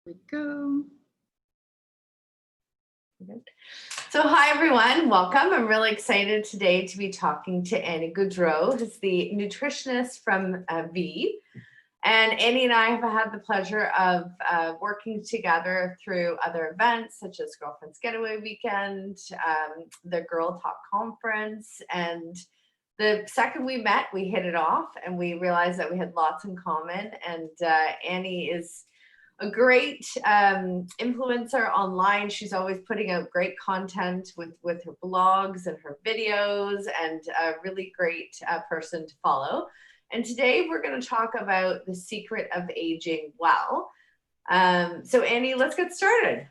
We go. So hi everyone, welcome. I'm really excited today to be talking to Annie Gaudreault, who's the nutritionist from V. And Annie and I have had the pleasure of working together through other events such as Girlfriend's Getaway Weekend, the Girl Talk Conference, and the second we met, we hit it off and we realized that we had lots in common. And Annie is a great influencer online. She's always putting out great content with her blogs and her videos, and a really great person to follow. And today we're going to talk about the secret of aging well. So Annie, let's get started.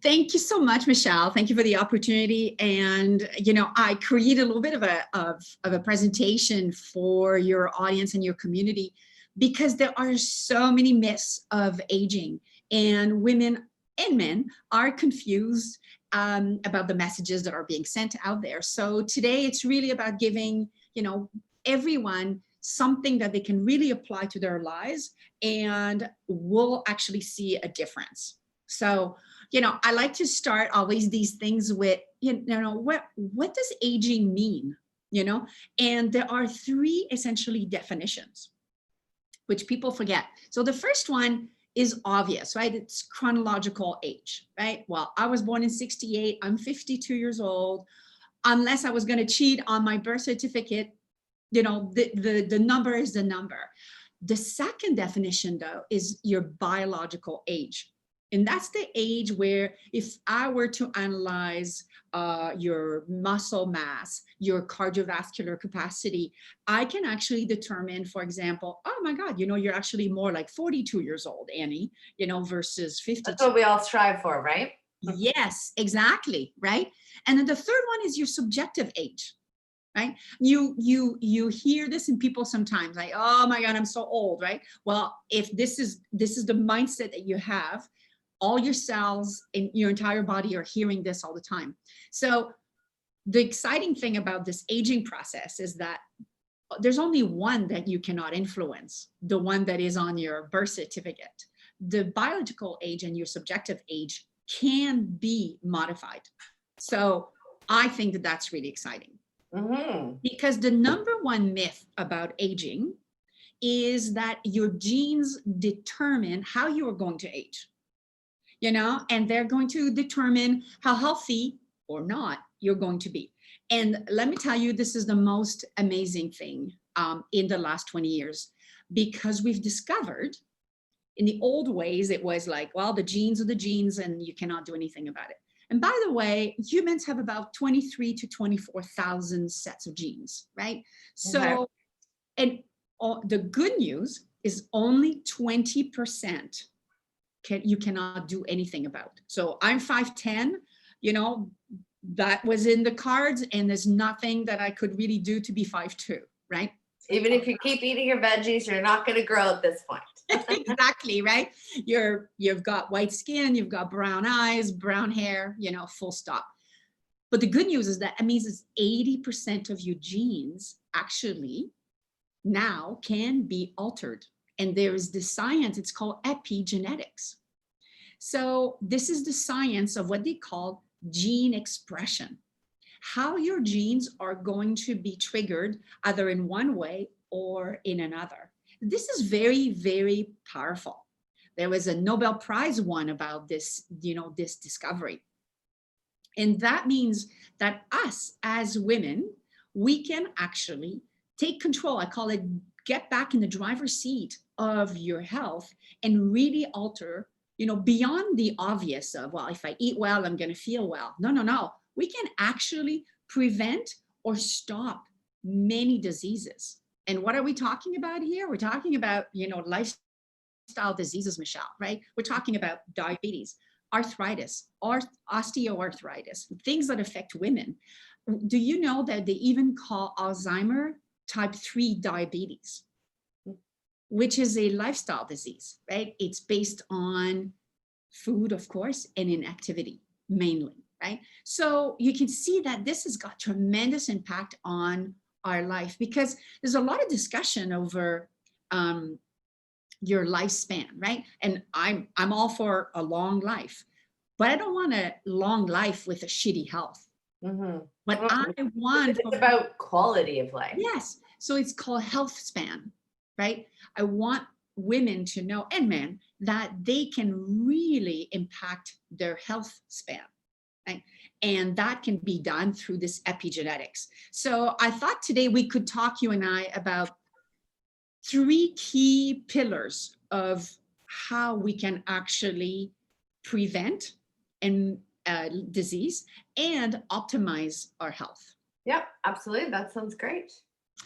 Thank you so much, Michelle. Thank you for the opportunity. And, I created a little bit of a presentation for your audience and your community, because there are so many myths of aging, and women and men are confused about the messages that are being sent out there. So today it's really about giving, everyone something that they can really apply to their lives and will actually see a difference. So, I like to start always these things with, what does aging mean? And there are three essentially definitions, which people forget. So the first one is obvious, right? It's chronological age, right? Well, I was born in 68, I'm 52 years old. Unless I was gonna cheat on my birth certificate, the number is the number. The second definition though is your biological age. And that's the age where if I were to analyze your muscle mass, your cardiovascular capacity, I can actually determine, for example, oh my God, you're actually more like 42 years old, Annie, versus 52. That's what we all strive for, right? Yes, exactly, right? And then the third one is your subjective age, right? You hear this in people sometimes, like, oh my God, I'm so old, right? Well, if this is the mindset that you have, all your cells in your entire body are hearing this all the time. So the exciting thing about this aging process is that there's only one that you cannot influence, the one that is on your birth certificate. The biological age and your subjective age can be modified. So I think that that's really exciting. Mm-hmm. Because the number one myth about aging is that your genes determine how you are going to age. And they're going to determine how healthy or not you're going to be. And let me tell you, this is the most amazing thing in the last 20 years, because we've discovered in the old ways, it was like, well, the genes are the genes and you cannot do anything about it. And by the way, humans have about 23 to 24,000 sets of genes, right? So, and the good news is only 20% you cannot do anything about. So I'm 5'10", that was in the cards, and there's nothing that I could really do to be 5'2", right? Even if you keep eating your veggies, you're not going to grow at this point. Exactly, right? You've got white skin, you've got brown eyes, brown hair, full stop. But the good news is that it means it's 80% of your genes actually now can be altered. And there is this science, it's called epigenetics. So this is the science of what they call gene expression, how your genes are going to be triggered either in one way or in another. This is very, very powerful. There was a Nobel Prize won about this, this discovery. And that means that us as women, we can actually take control. I call it get back in the driver's seat of your health and really alter, beyond the obvious of, well, if I eat well, I'm going to feel well. No. We can actually prevent or stop many diseases. And what are we talking about here? We're talking about, lifestyle diseases, Michelle, right? We're talking about diabetes, arthritis, osteoarthritis, things that affect women. Do you know that they even call Alzheimer type 3 diabetes, which is a lifestyle disease, right? It's based on food, of course, and inactivity mainly, right? So you can see that this has got tremendous impact on our life, because there's a lot of discussion over your lifespan, right? And I'm all for a long life, but I don't want a long life with a shitty health. Mm-hmm. What I want It's about quality of life. yes, so it's called health span, right? I want women to know, and men, that they can really impact their health span, right? And that can be done through this epigenetics. So I thought today we could talk, you and I, about three key pillars of how we can actually prevent and disease and optimize our health. Yep, absolutely. That sounds great.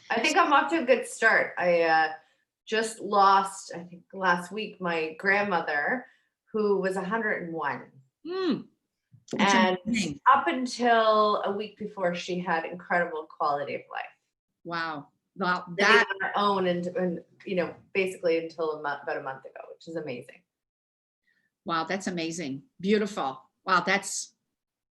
I think I'm off to a good start. I just lost, I think last week, my grandmother who was 101. Mm, And amazing. up until a week before, she had incredible quality of life. Wow. Well, Living that on her own and basically until about a month ago, which is amazing. wow, that's amazing. Beautiful. Wow, that's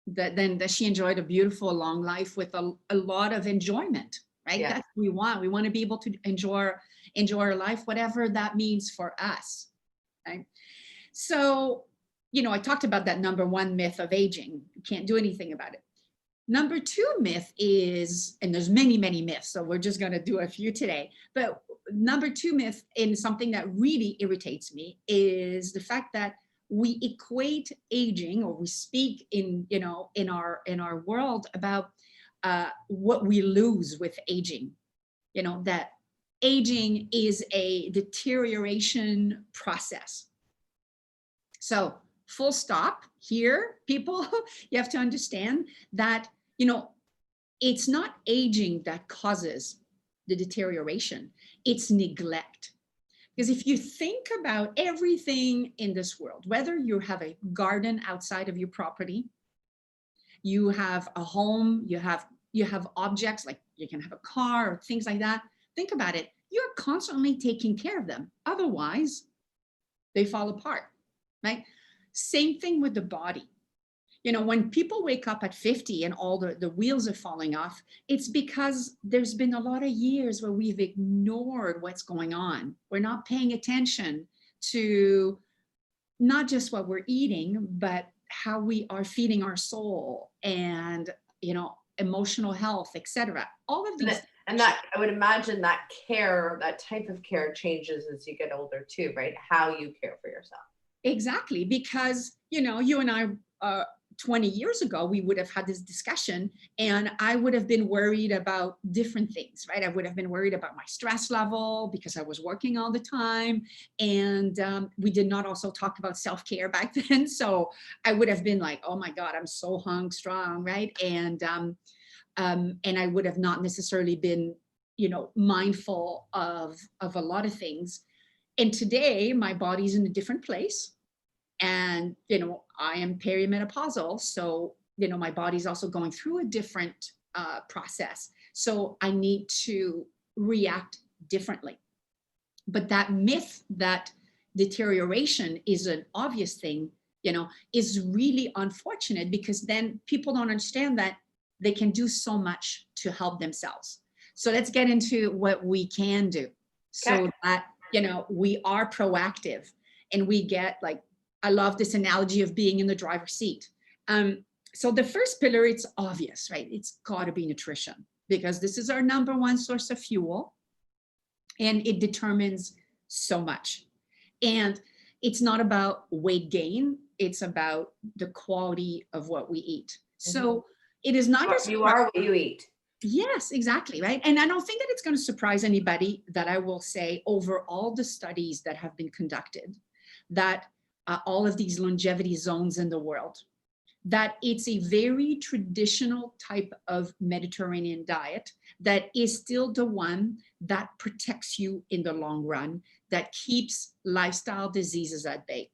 that then that she enjoyed a beautiful long life with a lot of enjoyment, right? Yeah. That's what we want. We want to be able to enjoy our life, whatever that means for us. Right. So, I talked about that number one myth of aging. You can't do anything about it. Number two myth is, and there's many, many myths, so we're just going to do a few today. But number two myth, and something that really irritates me, is the fact that we equate aging, or we speak in our world about what we lose with aging. That aging is a deterioration process. So full stop here, people. You have to understand that it's not aging that causes the deterioration, it's neglect. Because if you think about everything in this world, whether you have a garden outside of your property, you have a home, you have objects, like you can have a car or things like that, think about it. You're constantly taking care of them. Otherwise, they fall apart, right? Same thing with the body. When people wake up at 50 and all the wheels are falling off, it's because there's been a lot of years where we've ignored what's going on. We're not paying attention to not just what we're eating, but how we are feeding our soul and, emotional health, etc. All of these. And that, I would imagine that care, that type of care changes as you get older too, right? How you care for yourself. Exactly, because, you and I, 20 years ago, we would have had this discussion and I would have been worried about different things, right? I would have been worried about my stress level because I was working all the time. And we did not also talk about self-care back then. So I would have been like, oh my God, I'm so hung strong, right? And I would have not necessarily been, mindful of a lot of things. And today my body's in a different place. And, I am perimenopausal. So, my body's also going through a different process. So I need to react differently. But that myth that deterioration is an obvious thing, is really unfortunate, because then people don't understand that they can do so much to help themselves. So let's get into what we can do so that, we are proactive and we get, like, I love this analogy of being in the driver's seat. So the first pillar, it's obvious, right? It's got to be nutrition, because this is our number one source of fuel and it determines so much. And it's not about weight gain, it's about the quality of what we eat. So it is not just you are what you eat. Yes, exactly, right? And I don't think that it's going to surprise anybody that I will say, over all the studies that have been conducted, that all of these longevity zones in the world, that it's a very traditional type of Mediterranean diet that is still the one that protects you in the long run, that keeps lifestyle diseases at bay.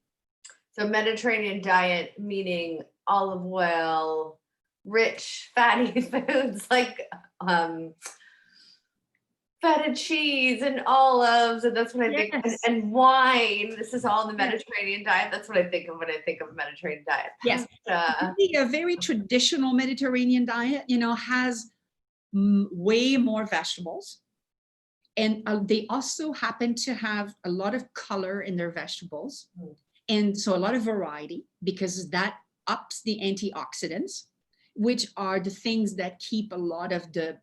So Mediterranean diet, meaning olive oil, rich fatty foods like feta cheese and olives, and that's what I think, and wine. This is all in the Mediterranean diet. That's what I think of when I think of Mediterranean diet. Yes, a very traditional Mediterranean diet, has way more vegetables, And they also happen to have a lot of color in their vegetables. Mm. And so a lot of variety, because that ups the antioxidants, which are the things that keep a lot of the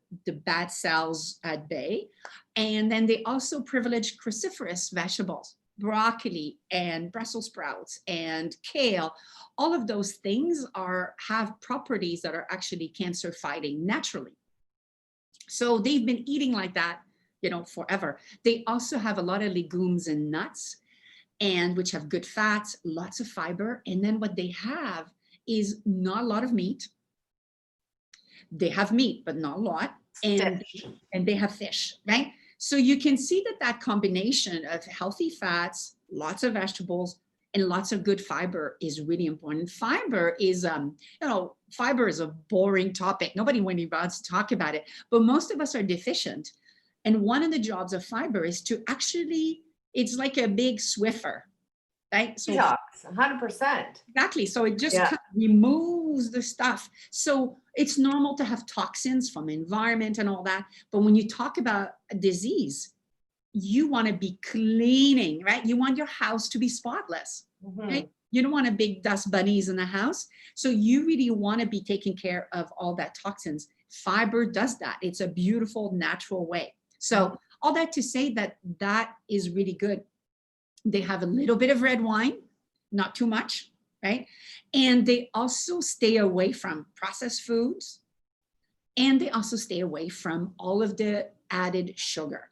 bad cells at bay. And then they also privilege cruciferous vegetables, broccoli and Brussels sprouts and kale. All of those things have properties that are actually cancer fighting naturally. So they've been eating like that, forever. They also have a lot of legumes and nuts, and which have good fats, lots of fiber. And then what they have is not a lot of meat. They have meat, but not a lot. And they have fish, right? So you can see that combination of healthy fats, lots of vegetables, and lots of good fiber is really important. Fiber is, fiber is a boring topic. Nobody really wants to talk about it, but most of us are deficient. And one of the jobs of fiber is to actually, it's like a big Swiffer, right? So detox, 100%. Exactly. So it just kind of removes the stuff. So it's normal to have toxins from environment and all that. But when you talk about a disease, you want to be cleaning, right? You want your house to be spotless, right? You don't want a big dust bunnies in the house. So you really want to be taking care of all that toxins. Fiber does that. It's a beautiful, natural way. So all that to say that is really good. They have a little bit of red wine, not too much, right? And they also stay away from processed foods. And they also stay away from all of the added sugar.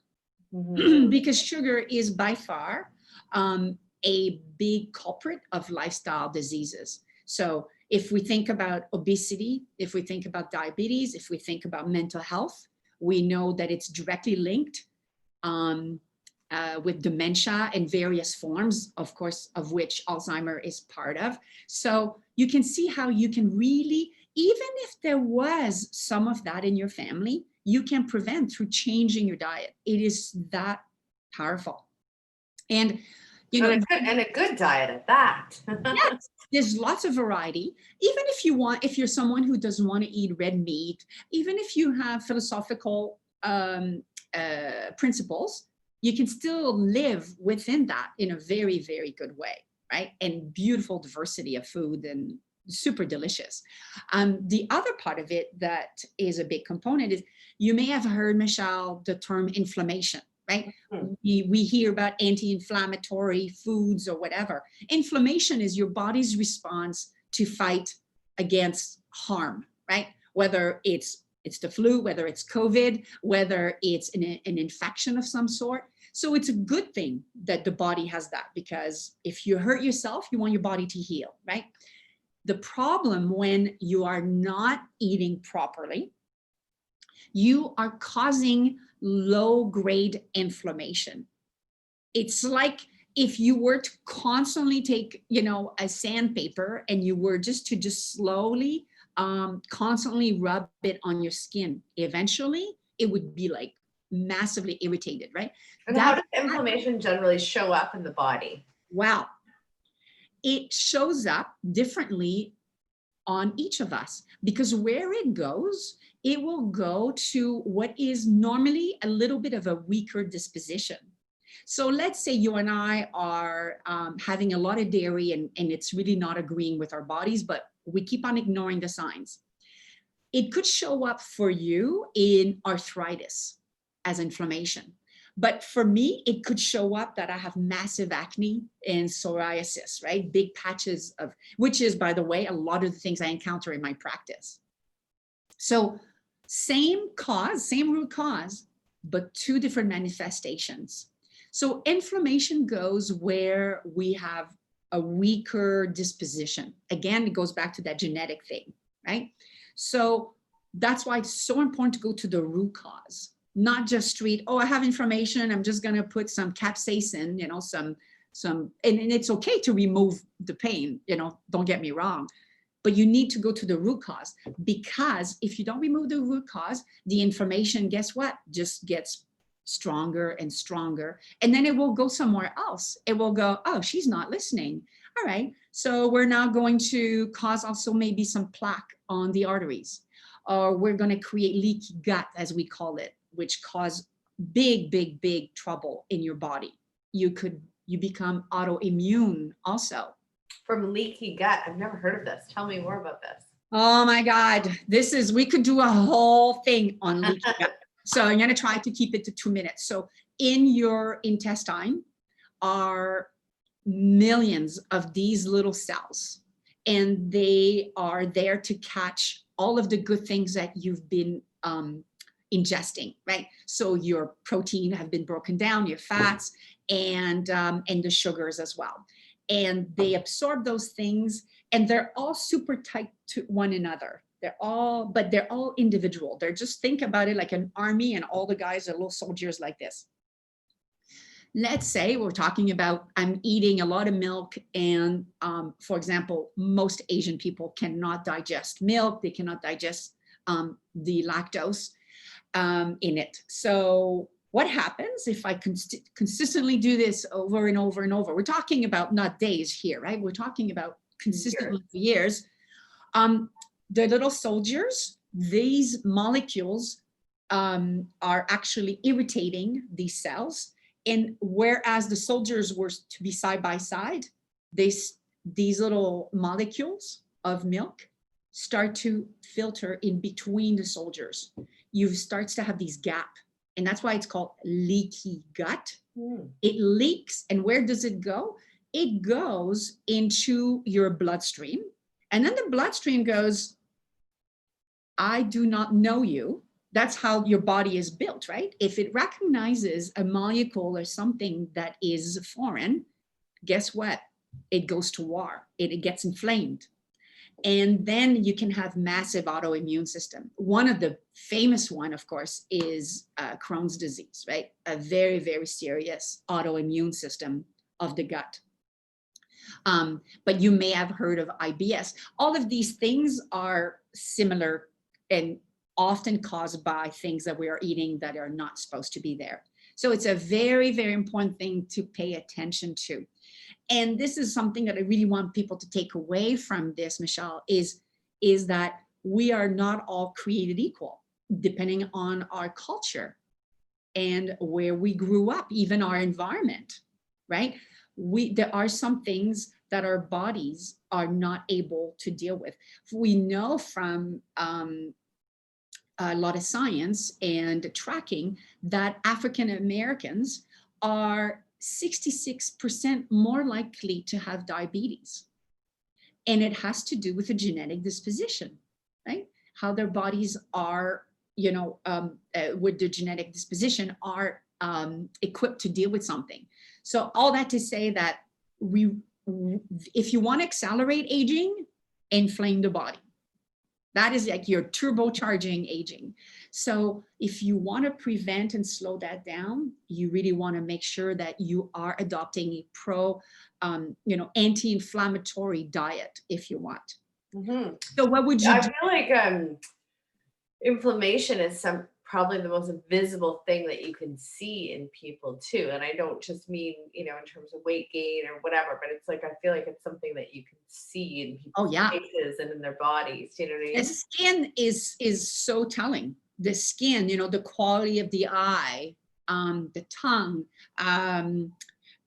Because sugar is by far a big culprit of lifestyle diseases. So if we think about obesity, if we think about diabetes, if we think about mental health, we know that it's directly linked with dementia in various forms, of course, of which Alzheimer is part of. So you can see how you can really, even if there was some of that in your family, you can prevent through changing your diet. It is that powerful. And, and a good diet at that. Yes, there's lots of variety. Even if you're someone who doesn't want to eat red meat, even if you have philosophical principles, you can still live within that in a very, very good way, right? And beautiful diversity of food and super delicious. The other part of it that is a big component is, you may have heard, Michelle, the term inflammation, right? We hear about anti-inflammatory foods or whatever. Inflammation is your body's response to fight against harm, right? Whether it's the flu, whether it's COVID, whether it's an infection of some sort. So it's a good thing that the body has that, because if you hurt yourself, you want your body to heal, right? The problem when you are not eating properly, you are causing low-grade inflammation. It's like if you were to constantly take, a sandpaper and you were just slowly, constantly rub it on your skin. Eventually, it would be like massively irritated, right? And how does inflammation generally show up in the body? Wow. It shows up differently on each of us, because where it goes, it will go to what is normally a little bit of a weaker disposition. So let's say you and I are having a lot of dairy and it's really not agreeing with our bodies, but we keep on ignoring the signs. It could show up for you in arthritis as inflammation. But for me, it could show up that I have massive acne and psoriasis, right? Big patches of, which is, by the way, a lot of the things I encounter in my practice. So same cause, same root cause, but two different manifestations. So inflammation goes where we have a weaker disposition. Again, it goes back to that genetic thing, right? So that's why it's so important to go to the root cause. Not just treat, I have inflammation, I'm just gonna put some capsaicin, and it's okay to remove the pain, don't get me wrong, but you need to go to the root cause, because if you don't remove the root cause, the inflammation, guess what, just gets stronger and stronger, and then it will go somewhere else. It will go, oh, she's not listening. All right, so we're now going to cause also maybe some plaque on the arteries, or we're going to create leaky gut, as we call it, which cause big, big, big trouble in your body. You become autoimmune also. From leaky gut. I've never heard of this. Tell me more about this. Oh my God, we could do a whole thing on leaky gut. So I'm going to try to keep it to 2 minutes. So in your intestine are millions of these little cells, and they are there to catch all of the good things that you've been ingesting, right? So your protein have been broken down, your fats, and the sugars as well. And they absorb those things, and they're all super tight to one another. They're all individual. They're just, think about it like an army, and all the guys are little soldiers like this. Let's say we're talking about, I'm eating a lot of milk, and for example, most Asian people cannot digest milk. They cannot digest the lactose in it. So what happens if I consistently do this over and over and over? We're talking about not days here, right? We're talking about consistently for years. The little soldiers, these molecules are actually irritating these cells. And whereas the soldiers were to be side by side, these little molecules of milk start to filter in between the soldiers. You starts to have these gaps. And that's why it's called leaky gut. It leaks. And where does it go? It goes into your bloodstream. And then the bloodstream goes, I do not know you. That's how your body is built, right? If it recognizes a molecule or something that is foreign, guess what? It goes to war. It gets inflamed. And then you can have massive autoimmune system. One of the famous one, of course, is Crohn's disease, right? A very, very serious autoimmune system of the gut. But you may have heard of IBS. All of these things are similar and often caused by things that we are eating that are not supposed to be there. So it's a very, very important thing to pay attention to. And this is something that I really want people to take away from this, Michelle, is that we are not all created equal, depending on our culture and where we grew up, even our environment, right? There are some things that our bodies are not able to deal with. We know from a lot of science and tracking that African Americans are 66% more likely to have diabetes. And it has to do with a genetic disposition, right? How their bodies are, with the genetic disposition are equipped to deal with something. So all that to say that if you want to accelerate aging, inflame the body. That is like your turbocharging aging. So if you want to prevent and slow that down, you really want to make sure that you are adopting a anti-inflammatory diet if you want. Mm-hmm. So what would you do? I feel like inflammation is probably the most visible thing that you can see in people too. And I don't just mean, in terms of weight gain or whatever, but it's like, I feel like it's something that you can see in people's faces and in their bodies. You know what I mean? The skin is so telling. The skin, the quality of the eye, the tongue,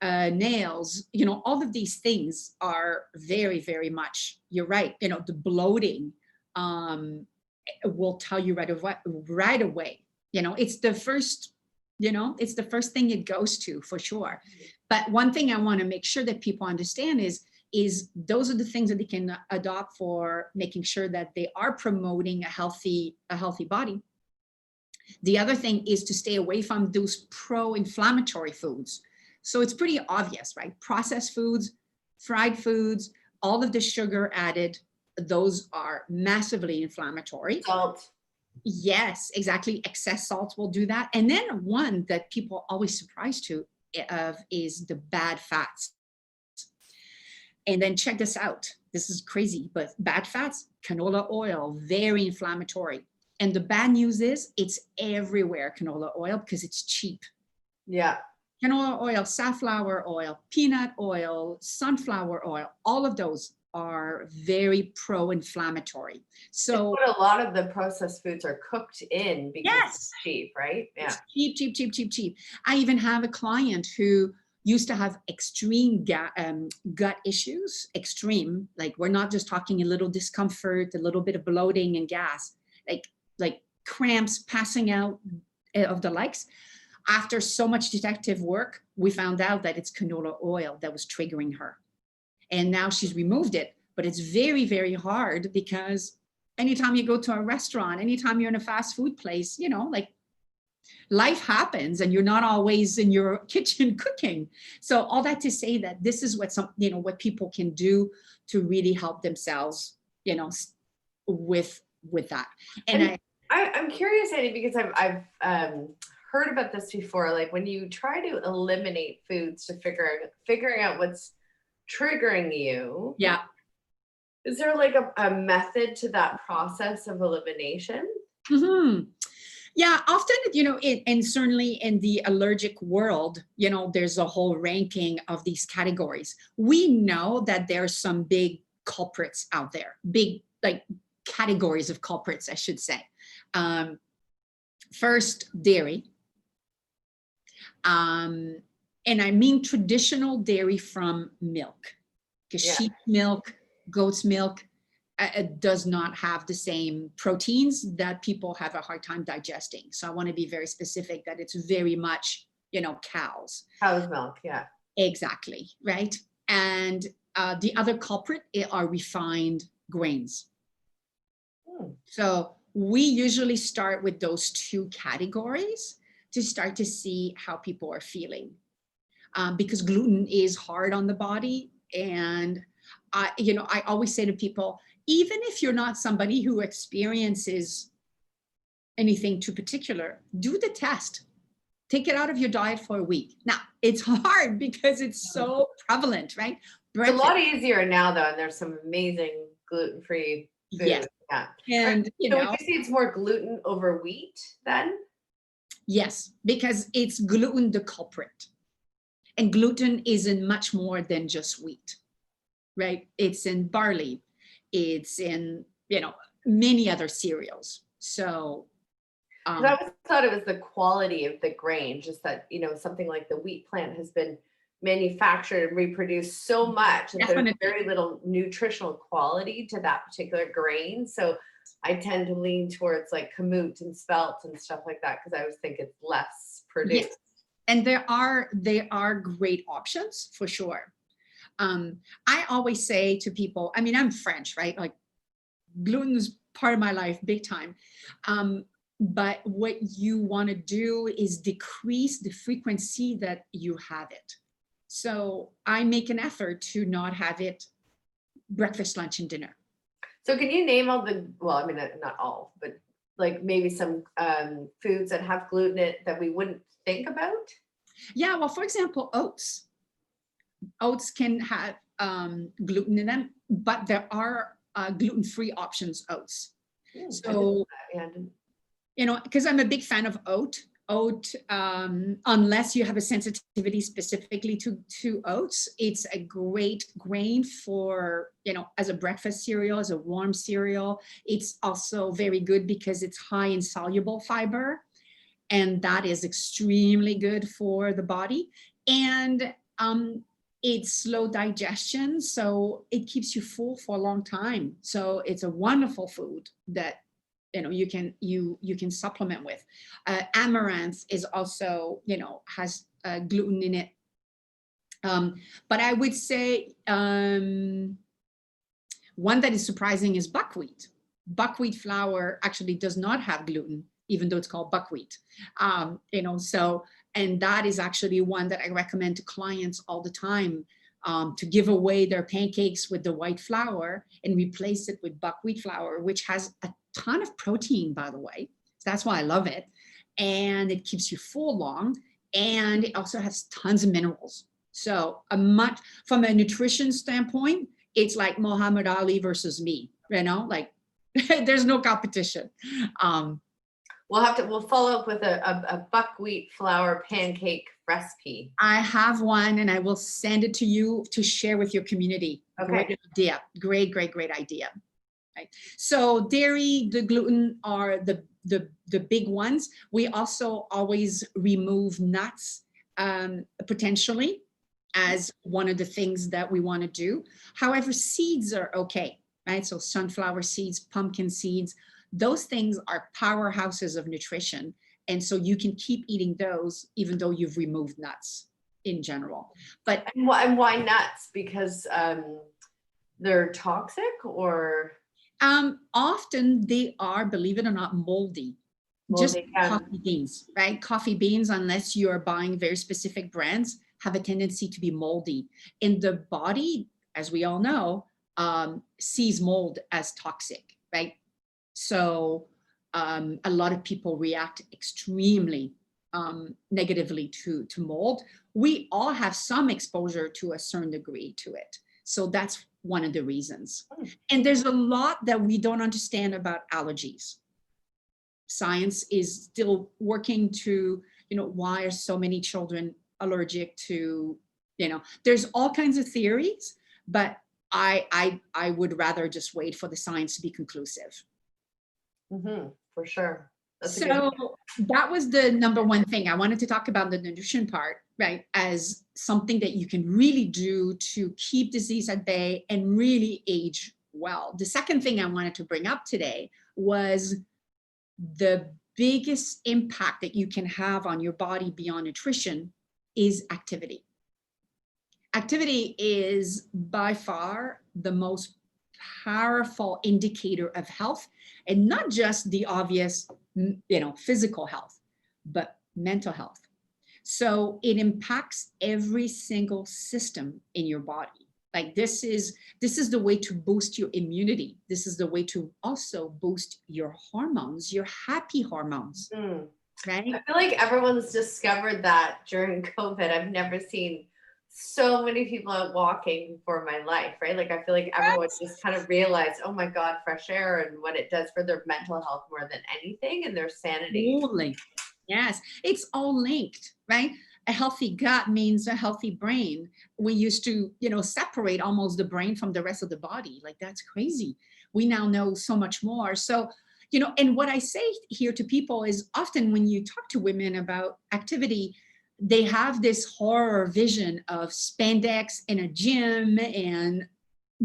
nails, all of these things are very, very much, you're right. The bloating, will tell you right away. It's the first, it's the first thing it goes to for sure. But one thing I want to make sure that people understand is those are the things that they can adopt for making sure that they are promoting a healthy body. The other thing is to stay away from those pro-inflammatory foods. So it's pretty obvious, right? Processed foods, fried foods, all of the sugar added, those are massively inflammatory. Salt. Yes, exactly. Excess salt will do that. And then one that people are always surprised of is the bad fats. And then check this out. This is crazy, but bad fats, canola oil, very inflammatory. And the bad news is it's everywhere, canola oil, because it's cheap. Yeah. Canola oil, safflower oil, peanut oil, sunflower oil, all of those are very pro-inflammatory. So But a lot of the processed foods are cooked in because it's yes, cheap, right? Yeah. it's cheap, cheap, cheap, cheap, cheap. I even have a client who used to have extreme gut issues, extreme, like we're not just talking a little discomfort, a little bit of bloating and gas, like cramps, passing out of the likes. After so much detective work, we found out that it's canola oil that was triggering her. And now she's removed it, but it's very, very hard because anytime you go to a restaurant, anytime you're in a fast food place, you know, like life happens and you're not always in your kitchen cooking. So all that to say that this is what what people can do to really help themselves, with that. And I'm curious, Annie, because I've heard about this before. Like when you try to eliminate foods to figuring out what's triggering you. yeah. Is there like a method to that process of elimination? Mm-hmm. Yeah, often, and certainly in the allergic world, there's a whole ranking of these categories. We know that there's some big culprits out there, big like categories of culprits, I should say. First, dairy. And I mean traditional dairy from milk, because sheep milk, goat's milk, does not have the same proteins that people have a hard time digesting. So I want to be very specific that it's very much, cows. Cow's milk, yeah. Exactly, right? And the other culprit are refined grains. So we usually start with those two categories to start to see how people are feeling. Because gluten is hard on the body. And I always say to people, even if you're not somebody who experiences anything too particular, do the test. Take it out of your diet for a week. Now, it's hard because it's so prevalent, right? It's a lot easier now, though, and there's some amazing gluten-free food. Yes. Yeah. And, so would you say it's more gluten over wheat then? Yes, because it's gluten the culprit. And gluten is in much more than just wheat, right? It's in barley. It's in, many other cereals. So I always thought it was the quality of the grain, just that, something like the wheat plant has been manufactured and reproduced so much that there's very little nutritional quality to that particular grain. So I tend to lean towards like kamut and spelt and stuff like that because I always think it's less produced. Yes. And there are great options for sure. I always say to people, I mean, I'm French, right? Like gluten is part of my life, big time. But what you want to do is decrease the frequency that you have it. So I make an effort to not have it breakfast, lunch, and dinner. So can you name all I mean, not all, but like maybe some foods that have gluten in it that we wouldn't think about? Yeah, well, for example, oats. Oats can have gluten in them, but there are gluten-free options oats. So, because I'm a big fan of oat, unless you have a sensitivity specifically to oats, it's a great grain for, as a breakfast cereal, as a warm cereal. It's also very good because it's high in soluble fiber, and that is extremely good for the body. And it's slow digestion, so it keeps you full for a long time. So it's a wonderful food that you can supplement with. Amaranth is also has gluten in it. But I would say one that is surprising is buckwheat. Buckwheat flour actually does not have gluten, even though it's called buckwheat. So, and that is actually one that I recommend to clients all the time, to give away their pancakes with the white flour and replace it with buckwheat flour, which has a ton of protein, by the way. So that's why I love it. And it keeps you full long. And it also has tons of minerals. So from a nutrition standpoint, it's like Muhammad Ali versus me, like there's no competition. we'll follow up with a buckwheat flour pancake recipe. I have one and I will send it to you to share with your community. Okay. Great idea. Great idea. Right. So dairy, the gluten are the big ones. We also always remove nuts potentially as one of the things that we want to do. However, seeds are okay, right? So sunflower seeds, pumpkin seeds, those things are powerhouses of nutrition. And so you can keep eating those even though you've removed nuts in general. But and why nuts? Because they're toxic, or often they are, believe it or not, moldy. Just coffee beans, right? Coffee beans, unless you're buying very specific brands, have a tendency to be moldy. And the body, as we all know, sees mold as toxic, right? So a lot of people react extremely negatively to mold. We all have some exposure to a certain degree to it. So that's one of the reasons. And there's a lot that we don't understand about allergies. Science is still working to, why are so many children allergic to, there's all kinds of theories, but I would rather just wait for the science to be conclusive. For sure. So that was the number one thing. I wanted to talk about the nutrition part, right, as something that you can really do to keep disease at bay and really age well. The second thing I wanted to bring up today was the biggest impact that you can have on your body beyond nutrition is activity. Activity is by far the most powerful indicator of health, and not just the obvious, physical health, but mental health. So it impacts every single system in your body. Like this is the way to boost your immunity. This is the way to also boost your hormones, your happy hormones, right? I feel like everyone's discovered that during COVID. I've never seen so many people out walking before my life, right? Like I feel like everyone just kind of realized, oh my God, fresh air and what it does for their mental health more than anything, and their sanity. Totally. Yes, it's all linked, right? A healthy gut means a healthy brain. We used to, separate almost the brain from the rest of the body. Like that's crazy. We now know so much more. So, and what I say here to people is often when you talk to women about activity, they have this horror vision of spandex in a gym and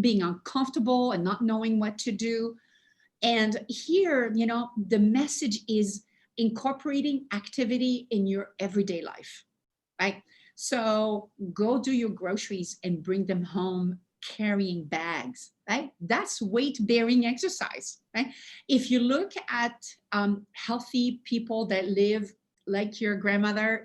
being uncomfortable and not knowing what to do. And here, the message is incorporating activity in your everyday life, right? So go do your groceries and bring them home carrying bags, right? That's weight-bearing exercise, right? If you look at healthy people that live like your grandmother,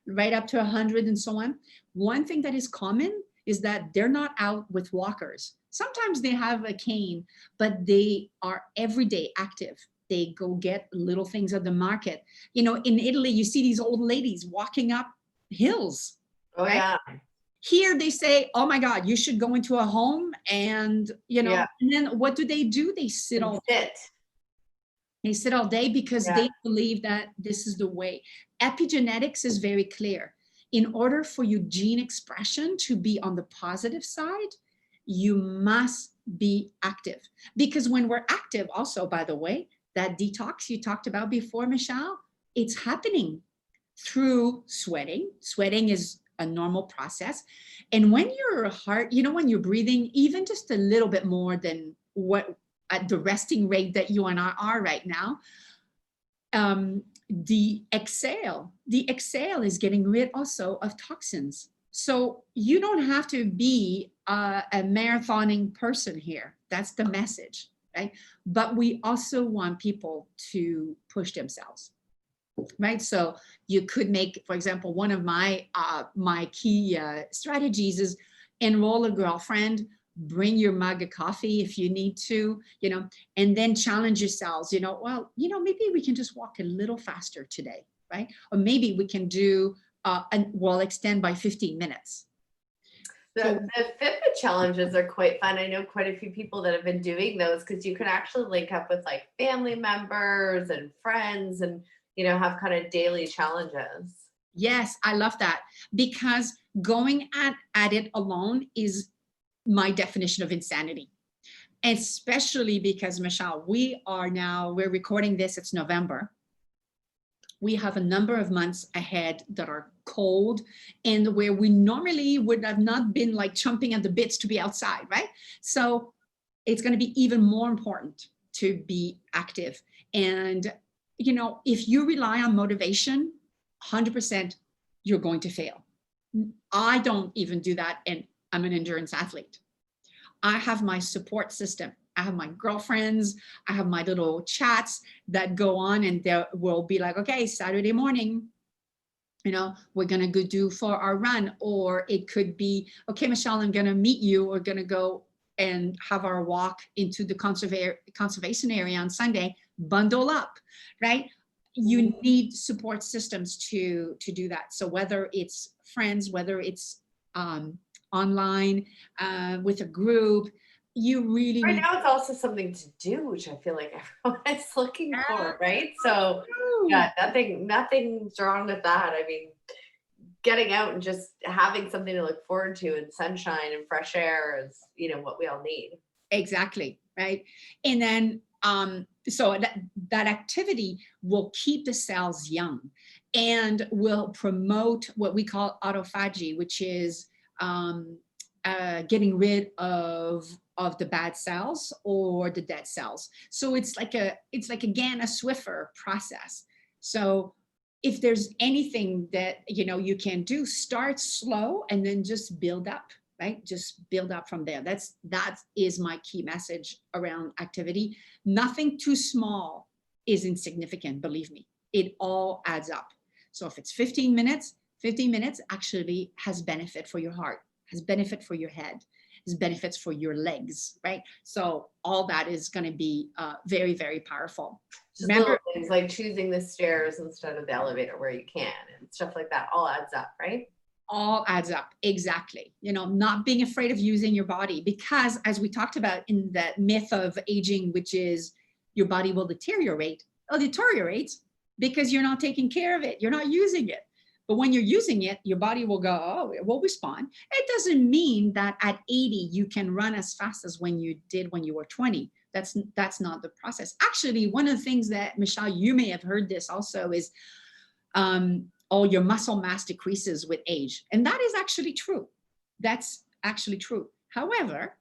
right up to 100 and so on, one thing that is common is that they're not out with walkers. Sometimes they have a cane, but they are everyday active. They go get little things at the market. In Italy, you see these old ladies walking up hills. Oh, right? Yeah. Here they say, oh my God, you should go into a home and, and then what do? They sit all day. They sit all day because they believe that this is the way. Epigenetics is very clear. In order for your gene expression to be on the positive side, you must be active. Because when we're active, also, by the way, that detox you talked about before, Michelle, it's happening through sweating. Sweating is a normal process. And when your heart, when you're breathing even just a little bit more than what at the resting rate that you and I are right now, the exhale is getting rid also of toxins. So you don't have to be a marathoning person here. That's the message, right? But we also want people to push themselves, right? So you could make, for example, one of my key strategies is enroll a girlfriend, bring your mug of coffee if you need to, and then challenge yourselves, maybe we can just walk a little faster today, right? Or maybe we can do, we'll extend by 15 minutes. The Fitbit challenges are quite fun. I know quite a few people that have been doing those because you can actually link up with like family members and friends and, have kind of daily challenges. Yes, I love that, because going at it alone is my definition of insanity. Especially because, Michelle, we're recording this, it's November. We have a number of months ahead that are cold and where we normally would have not been like chomping at the bits to be outside, right? So it's going to be even more important to be active. And, if you rely on motivation, 100%, you're going to fail. I don't even do that, and I'm an endurance athlete. I have my support system. I have my girlfriends. I have my little chats that go on, and there will be like, okay, Saturday morning, we're going to go do for our run. Or it could be, okay, Michelle, I'm going to meet you. We're going to go and have our walk into the conservation area on Sunday. Bundle up, right? You need support systems to do that. So whether it's friends, whether it's online with a group, you really Right need. now it's also something to do, which I feel like everyone is looking for, right? So yeah, nothing's wrong with that. I mean, getting out and just having something to look forward to and sunshine and fresh air is, what we all need. Exactly, right? And then so that activity will keep the cells young and will promote what we call autophagy, which is getting rid of the bad cells or the dead cells. So it's like again a Swiffer process. So if there's anything that you can do, start slow and then just build up, right? Just build up from there. That is my key message around activity. Nothing too small is insignificant, believe me. It all adds up. So if it's 15 minutes actually has benefit for your heart, has benefit for your head, has benefits for your legs, right? So all that is going to be very, very powerful. Just little things like choosing the stairs instead of the elevator where you can and stuff like that all adds up, right? All adds up. Exactly. Not being afraid of using your body, because as we talked about in the myth of aging, which is your body will deteriorate. It deteriorates because you're not taking care of it. You're not using it. But when you're using it, your body will go, oh, it will respond. It doesn't mean that at 80, you can run as fast as when you did when you were 20. That's not the process. Actually, one of the things that, Michelle, you may have heard this also is, your muscle mass decreases with age. And that is actually true. That's actually true. However,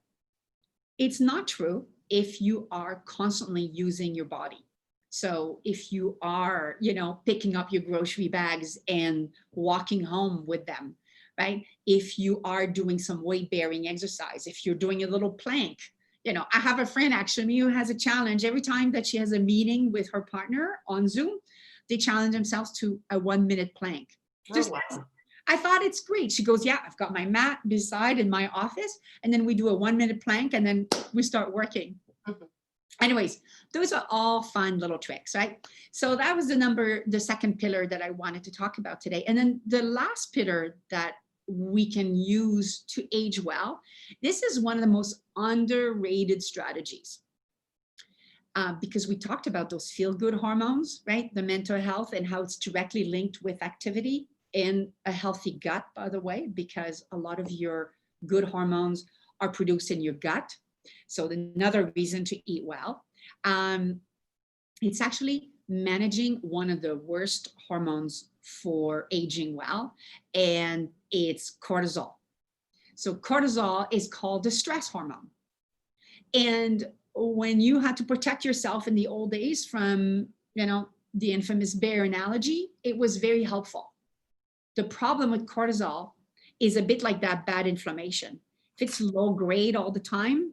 it's not true if you are constantly using your body. So if you are, picking up your grocery bags and walking home with them, right? If you are doing some weight bearing exercise, if you're doing a little plank, I have a friend actually who has a challenge every time that she has a meeting with her partner on Zoom. They challenge themselves to a 1-minute plank. Wow. I thought it's great. She goes, yeah, I've got my mat beside in my office, and then we do a 1-minute plank, and then we start working. Mm-hmm. Anyways, those are all fun little tricks, right? So that was the second pillar that I wanted to talk about today. And then the last pillar that we can use to age well, this is one of the most underrated strategies. Because we talked about those feel-good hormones, right? The mental health and how it's directly linked with activity and a healthy gut, by the way, because a lot of your good hormones are produced in your gut. So another reason to eat well. It's actually managing one of the worst hormones for aging well, and it's cortisol. So cortisol is called the stress hormone. And when you had to protect yourself in the old days from, the infamous bear analogy, it was very helpful. The problem with cortisol is a bit like that bad inflammation. If it's low grade all the time,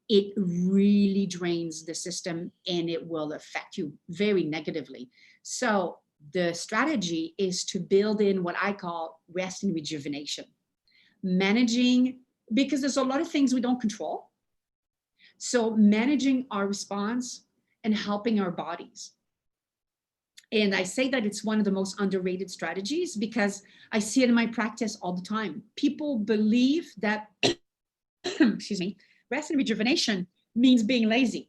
it really drains the system and it will affect you very negatively. So the strategy is to build in what I call rest and rejuvenation. Managing, because there's a lot of things we don't control. So managing our response and helping our bodies. And I say that it's one of the most underrated strategies because I see it in my practice all the time. People believe that, excuse me, rest and rejuvenation means being lazy.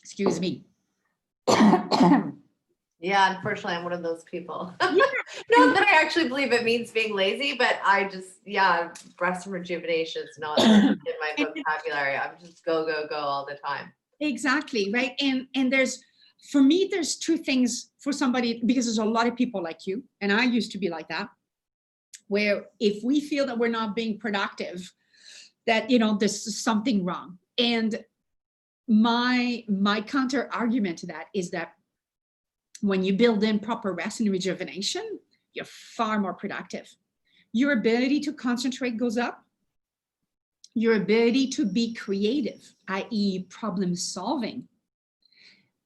Excuse me. Yeah, unfortunately, I'm one of those people. Yeah. Not that I actually believe it means being lazy, but I just, yeah, rest and rejuvenation is not in my vocabulary. I'm just go, go, go all the time. Exactly, right? And there's, for me, there's two things for somebody, because there's a lot of people like you, and I used to be like that, where if we feel that we're not being productive, that, you know, there's something wrong. And my counter argument to that is that when you build in proper rest and rejuvenation, you're far more productive. Your ability to concentrate goes up. Your ability to be creative, i.e. problem solving,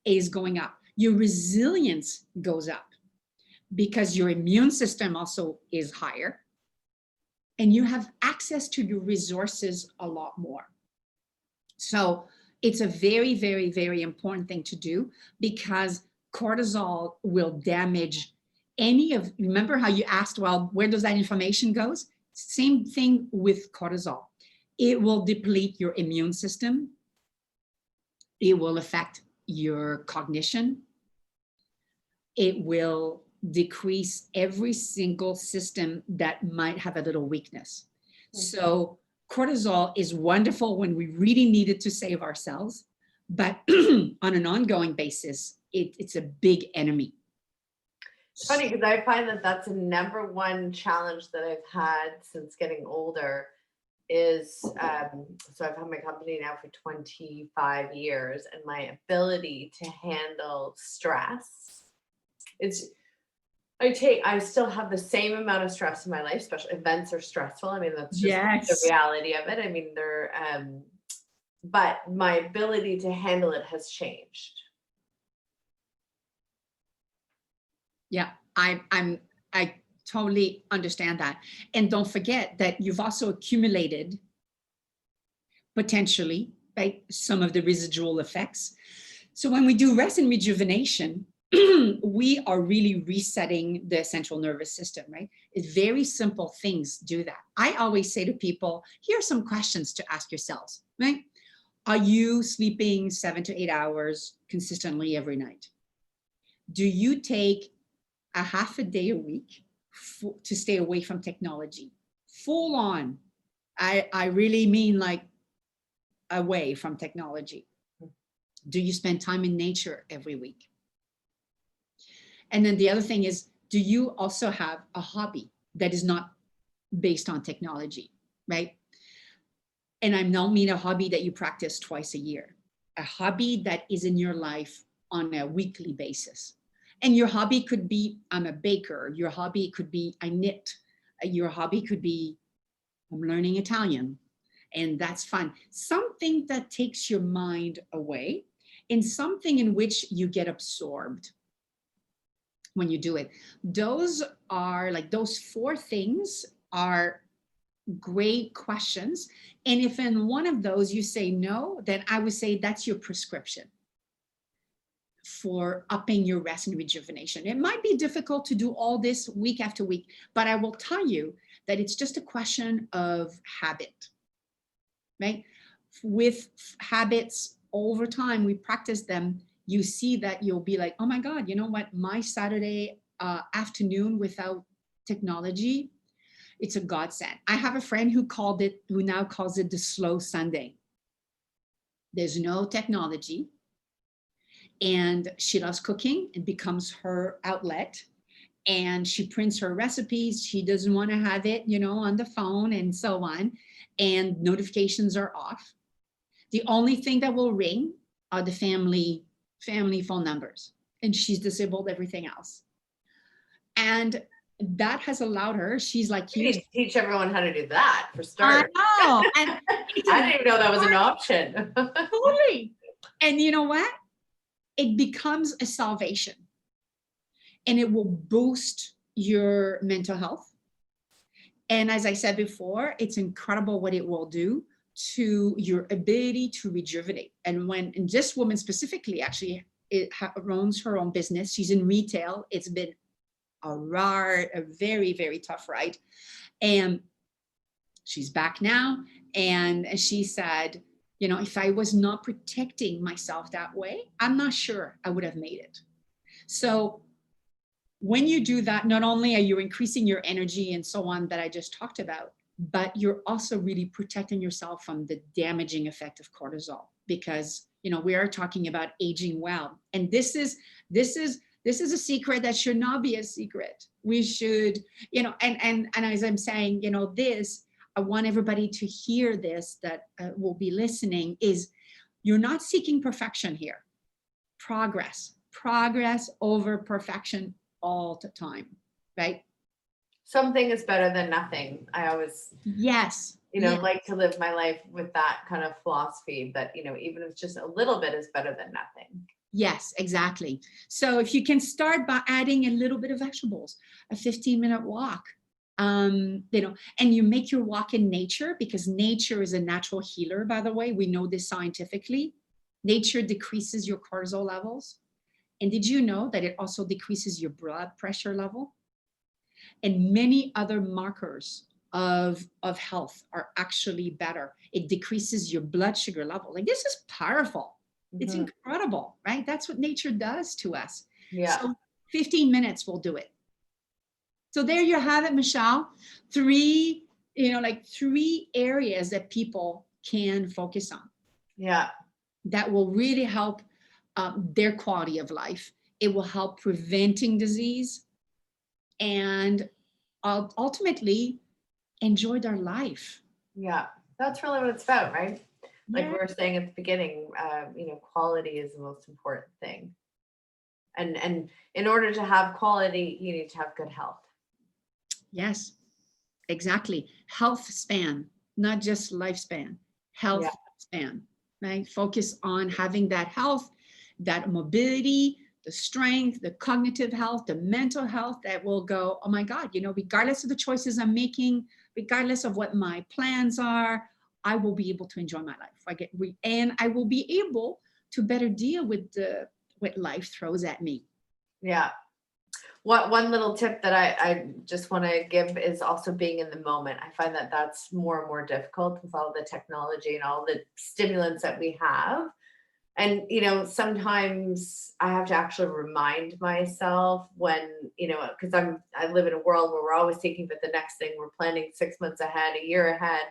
is going up. Your resilience goes up because your immune system also is higher, and you have access to your resources a lot more. So it's a very, very, very important thing to do, because cortisol will damage any of, remember how you asked, well, where does that information goes? Same thing with cortisol. It will deplete your immune system. It will affect your cognition. It will decrease every single system that might have a little weakness. So cortisol is wonderful when we really need it to save ourselves, but on an ongoing basis, it's a big enemy. It's funny because I find that that's the number one challenge that I've had since getting older is, so I've had my company now for 25 years, and my ability to handle stress. I still have the same amount of stress in my life. Special events are stressful. I mean, that's just the reality of it. I mean, but my ability to handle it has changed. Yeah, I totally understand that. And don't forget that you've also accumulated potentially, right, some of the residual effects. So when we do rest and rejuvenation, we are really resetting the central nervous system, right? It's very simple things do that. I always say to people, here are some questions to ask yourselves, right? Are you sleeping 7 to 8 hours consistently every night? Do you take a half a day a week to stay away from technology? Full on. I really mean like away from technology. Do you spend time in nature every week? And then the other thing is, do you also have a hobby that is not based on technology, right? And I don't mean a hobby that you practice twice a year, a hobby that is in your life on a weekly basis. And your hobby could be, I'm a baker. Your hobby could be, I knit. Your hobby could be, I'm learning Italian. And that's fun. Something that takes your mind away, and something in which you get absorbed when you do it. Those are like, those 4 things are great questions. And if in one of those you say no, then I would say that's your prescription for upping your rest and rejuvenation. It might be difficult to do all this week after week, but I will tell you that it's just a question of habit, right? With habits over time, we practice them, you see that you'll be like, oh my God, you know what? My Saturday afternoon without technology, it's a godsend. I have a friend who now calls it the slow Sunday. There's no technology, and she loves cooking. It becomes her outlet, and she prints her recipes. She doesn't want to have it, you know, on the phone and so on. And notifications are off. The only thing that will ring are the family phone numbers, and she's disabled everything else. And that has allowed her, she's like, you need to teach everyone how to do that for starters. I know. And I didn't even know that was an option. Totally. And you know what? It becomes a salvation, and it will boost your mental health. And as I said before, it's incredible what it will do to your ability to rejuvenate. And this woman specifically actually owns her own business. She's in retail. It's been a very, very tough ride. And she's back now. And she said, you know, if I was not protecting myself that way, I'm not sure I would have made it. So when you do that, not only are you increasing your energy and so on that I just talked about, but you're also really protecting yourself from the damaging effect of cortisol, because, you know, we are talking about aging well. And this is a secret that should not be a secret. We should, you know, and as I'm saying, you know, I want everybody to hear this that will be listening, is you're not seeking perfection here. Progress over perfection all the time, right? Something is better than nothing. I always, yes, like to live my life with that kind of philosophy that, even if just a little bit is better than nothing. Yes, exactly. So if you can start by adding a little bit of vegetables, a 15-minute walk, and you make your walk in nature, because nature is a natural healer, by the way. We know this scientifically. Nature decreases your cortisol levels. And did you know that it also decreases your blood pressure level? And many other markers of health are actually better. It decreases your blood sugar level. Like, this is powerful. It's incredible, right? That's what nature does to us. Yeah. So 15 minutes will do it. So there you have it, Michelle. Three areas that people can focus on. Yeah. That will really help their quality of life. It will help preventing disease and ultimately enjoy their life. Yeah, that's really what it's about, right? Like Yeah. we were saying at the beginning, quality is the most important thing. And in order to have quality, you need to have good health. Yes, exactly. Health span, not just lifespan, health span, right? Focus on having that health, that mobility, the strength, the cognitive health, the mental health that will go, oh my God, regardless of the choices I'm making, regardless of what my plans are, I will be able to enjoy my life. And I will be able to better deal with what life throws at me. Yeah. One little tip that I just want to give is also being in the moment. I find that that's more and more difficult with all the technology and all the stimulants that we have. And, sometimes I have to actually remind myself when, because I live in a world where we're always thinking about the next thing. We're planning 6 months ahead, a year ahead.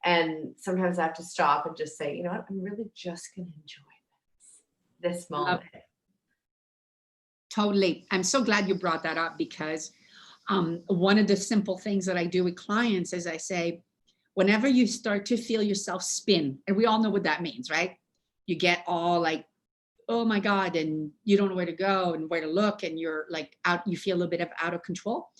And sometimes I have to stop and just say, you know what, I'm really just going to enjoy this moment. Totally. I'm so glad you brought that up, because one of the simple things that I do with clients is I say, whenever you start to feel yourself spin, and we all know what that means, right? You get all like, oh my God, and you don't know where to go and where to look, and you're like you feel a little bit of out of control.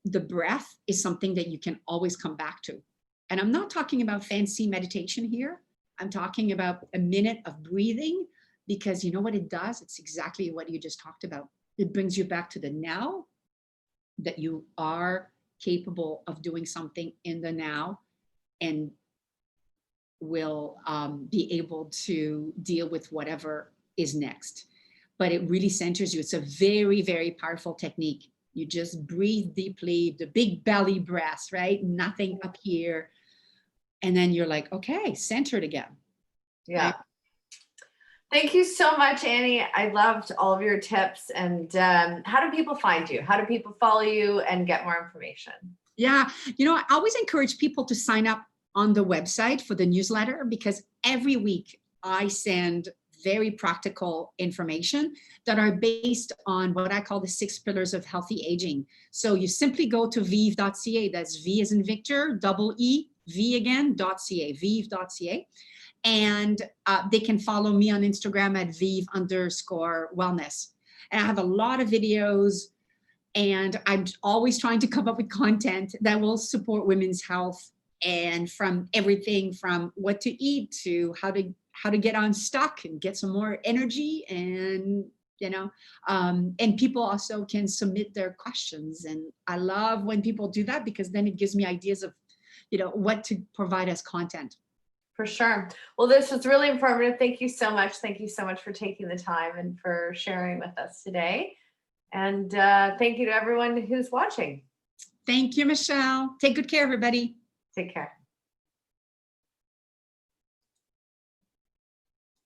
The breath is something that you can always come back to. And I'm not talking about fancy meditation here. I'm talking about a minute of breathing, because you know what it does? It's exactly what you just talked about. It brings you back to the now, that you are capable of doing something in the now, and will be able to deal with whatever is next. But it really centers you. It's a very, very powerful technique. You just breathe deeply, the big belly breath, right? Nothing up here. And then you're like, okay, centered again. Yeah. Right? Thank you so much, Annie. I loved all of your tips. And how do people find you? How do people follow you and get more information? Yeah. I always encourage people to sign up on the website for the newsletter, because every week I send very practical information that are based on what I call the 6 pillars of healthy aging. So you simply go to vive.ca. That's V as in Victor, double E, V again, .ca, vive.ca. And they can follow me on Instagram at vive_wellness. And I have a lot of videos, and I'm always trying to come up with content that will support women's health, and from everything from what to eat to how to get unstuck and get some more energy. And and people also can submit their questions, and I love when people do that, because then it gives me ideas of what to provide as content. For sure. Well, this was really informative. Thank you so much. Thank you so much for taking the time and for sharing with us today. And thank you to everyone who's watching. Thank you, Michelle. Take good care, everybody. Take care.